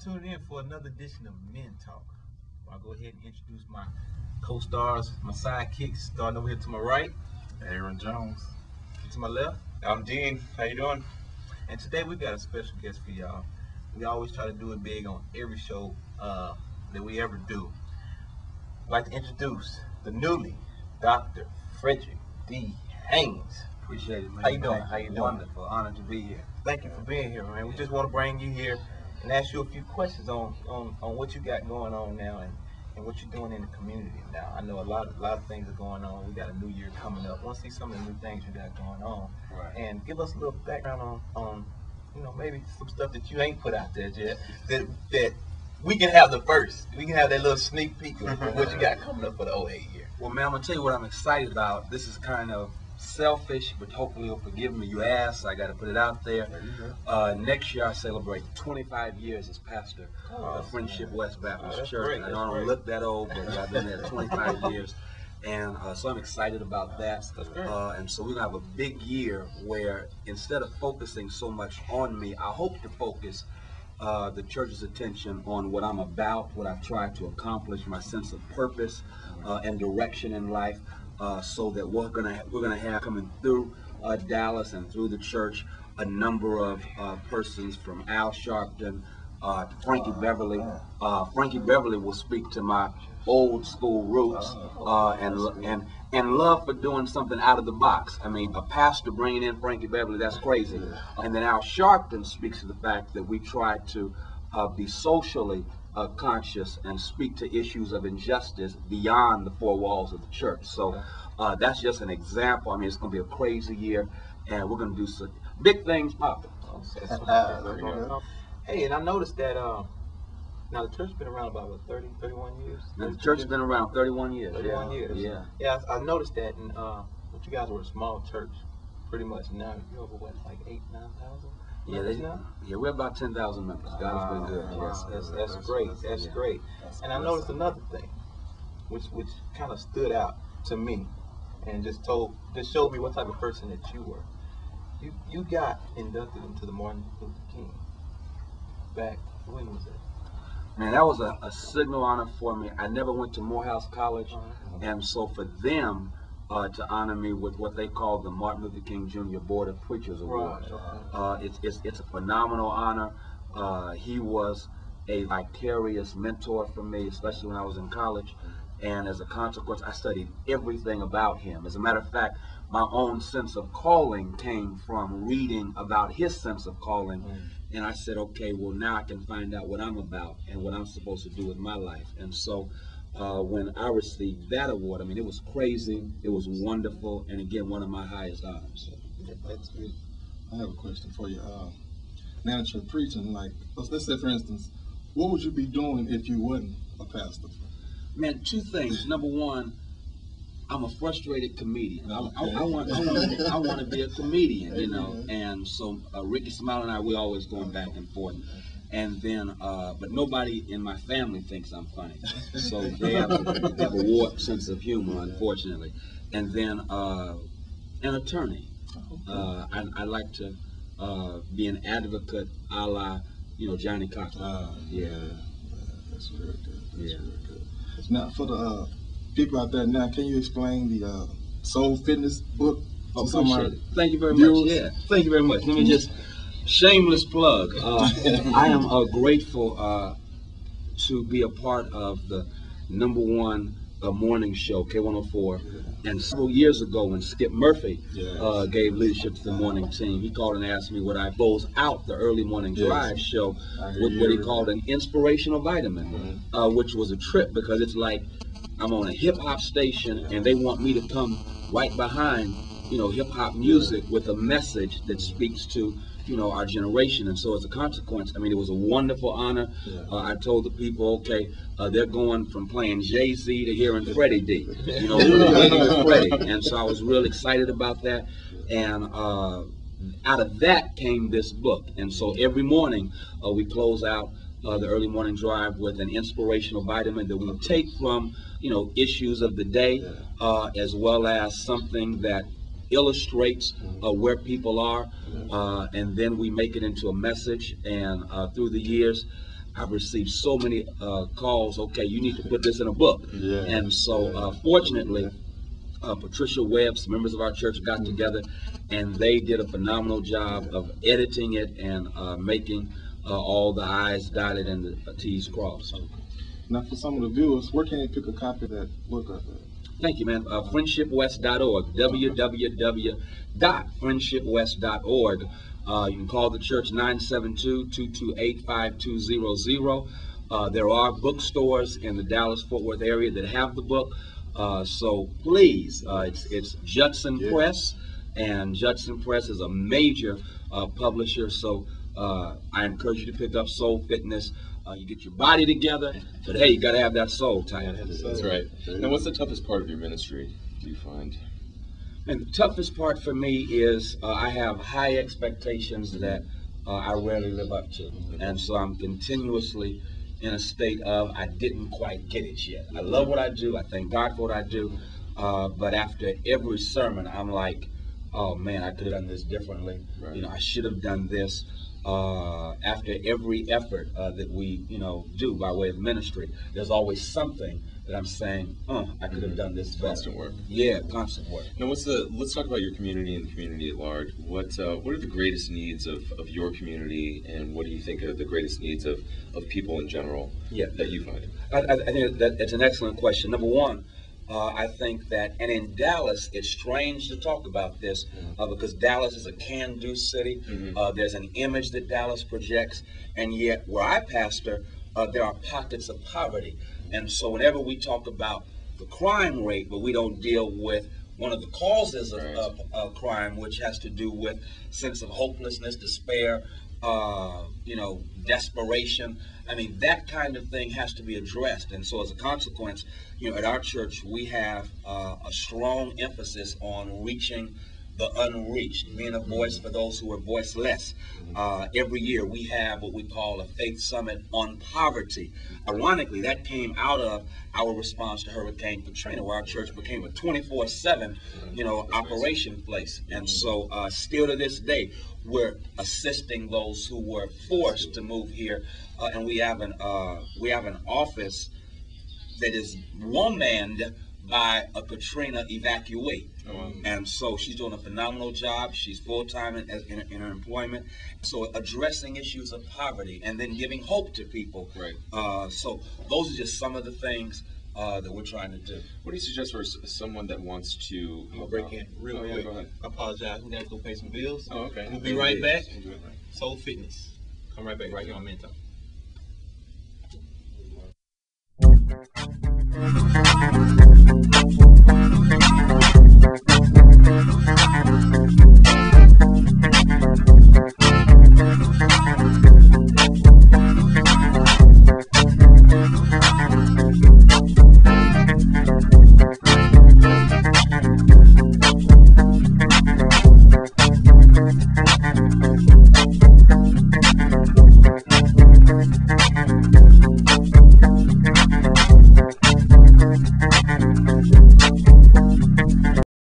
tuning in for another edition of Men Talk. I'll go ahead and introduce my co-stars, my sidekicks, starting over here to my right. Aaron Jones. To my left. I'm Dean. How you doing? And today we got a special guest for y'all. We always try to do it big on every show that we ever do. I'd like to introduce the newly Dr. Fredrick D. Haynes. Appreciate it, man. How you doing? How you doing? Wonderful. Honored to be here. Thank you for being here, man. We just want to bring you here and ask you a few questions on what you got going on now and what you're doing in the community now. I know a lot of things are going on. We got a new year coming up. Want to see some of the new things you got going on. Right. And give us a little background on maybe some stuff that you ain't put out there yet that we can have the first. We can have that little sneak peek of what you got coming up for the 08 year. Well, man, I'm going to tell you what I'm excited about. This is kind of selfish, but hopefully you'll forgive me. You asked, I got to put it out there. Next year I celebrate 25 years as pastor of Friendship West Baptist Church. Great. I don't look that old, but I've been there 25 years. And so I'm excited about that. And so we're going to have a big year where instead of focusing so much on me, I hope to focus the church's attention on what I'm about, what I've tried to accomplish, my sense of purpose and direction in life. So that we're gonna have coming through Dallas and through the church a number of persons from Al Sharpton, Frankie Beverly. Frankie Beverly will speak to my old school roots and love for doing something out of the box. I mean, a pastor bringing in Frankie Beverly, that's crazy. And then Al Sharpton speaks to the fact that we try to be socially conscious and speak to issues of injustice beyond the four walls of the church. So that's just an example. I mean, it's going to be a crazy year, and we're going to do some big things popping. Hey, and I noticed that now the church's been around about what, 31 years? And the church has been around 31 years. 31 years. Yeah. Yeah, I noticed that, and but you guys were a small church, pretty much. Now you're over what, like 9,000? Yeah, we're about 10,000 members. God has been good. That's great. That's great. And I noticed another thing, which kind of stood out to me, and just showed me what type of person that you were. You got inducted into the Martin Luther King. Back when was that? Man, that was a signal honor for me. I never went to Morehouse College, and so for them to honor me with what they call the Martin Luther King Jr. Board of Preachers Award. It's a phenomenal honor. He was a vicarious mentor for me, especially when I was in college. And as a consequence, I studied everything about him. As a matter of fact, my own sense of calling came from reading about his sense of calling. And I said, okay, well, now I can find out what I'm about and what I'm supposed to do with my life. And so when I received that award, I mean, it was crazy, it was wonderful, and again, one of my highest honors. So. That's good. I have a question for you. Now that you're preaching, like, let's say, for instance, what would you be doing if you wasn't a pastor? Man, two things. Number one, I'm a frustrated comedian. I want to be a comedian, you know. And so Ricky Smile and I, we're always going back and forth. And then, but nobody in my family thinks I'm funny. So they have a warped sense of humor, unfortunately. And then an attorney. I like to be an advocate, a la, Johnny Cochran. That's very good. That's very good. Now, for the people out there now, can you explain the Soul Fitness book? Thank you very much. Yeah, thank you very much. Let me just shameless plug. I am grateful to be a part of the #1 morning show, K104. And several years ago, when Skip Murphy gave leadership to the morning team, he called and asked me would I close out the early morning drive show with what he called an inspirational vitamin, which was a trip because it's like I'm on a hip-hop station and they want me to come right behind, hip-hop music with a message that speaks to, our generation. And so as a consequence, I mean, it was a wonderful honor. I told the people, okay, they're going from playing Jay-Z to hearing Fredrick D. We're waiting with Freddie. And so I was real excited about that. And out of that came this book. And so every morning we close out the early morning drive with an inspirational vitamin that we take from, issues of the day, as well as something that illustrates where people are, and then we make it into a message. And through the years, I've received so many calls. Okay, you need to put this in a book. Yeah. And so, fortunately, Patricia Webb's members of our church got together, and they did a phenomenal job of editing it and making all the I's dotted and the T's crossed. Now, for some of the viewers, where can they pick a copy of that book up? Thank you, man. Friendshipwest.org, www.friendshipwest.org. You can call the church 972-228-5200. There are bookstores in the Dallas-Fort Worth area that have the book. So please, it's Judson Press, and Judson Press is a major publisher. So I encourage you to pick up Soul Fitness. You get your body together, but hey, you got to have that soul tight. That's right. Now, what's the toughest part of your ministry, do you find? And the toughest part for me is I have high expectations that I rarely live up to. And so I'm continuously in a state of I didn't quite get it yet. I love what I do. I thank God for what I do. But after every sermon, I'm like, oh man, I could have done this differently. Right. You know, I should have done this. After every effort that we, do by way of ministry, there's always something that I'm saying, I could have done this better. Constant work. Yeah, constant work. Now, let's talk about your community and the community at large. What are the greatest needs of your community, and what do you think are the greatest needs of people in general that you find? I think that it's an excellent question. Number one, I think that, and in Dallas, it's strange to talk about this because Dallas is a can-do city. There's an image that Dallas projects, and yet where I pastor, there are pockets of poverty. And so whenever we talk about the crime rate, but we don't deal with one of the causes of crime, which has to do with sense of hopelessness, despair, desperation. I mean, that kind of thing has to be addressed. And so as a consequence, at our church, we have a strong emphasis on reaching the unreached, being a voice for those who are voiceless. Every year we have what we call a faith summit on poverty. Ironically, that came out of our response to Hurricane Katrina, where our church became a 24/7, operation place. And so still to this day, we're assisting those who were forced to move here, and we have an office that is one-manned by a Katrina evacuee. And so she's doing a phenomenal job. She's full-time in her employment. So addressing issues of poverty and then giving hope to people. Right. So those are just some of the things that we're trying to do. What do you suggest for someone that wants to break in real quick? Yeah, go ahead. I apologize. We got to go pay some bills. Oh, okay. We'll be right back. Soul Fitness. Come right back right here on Mental.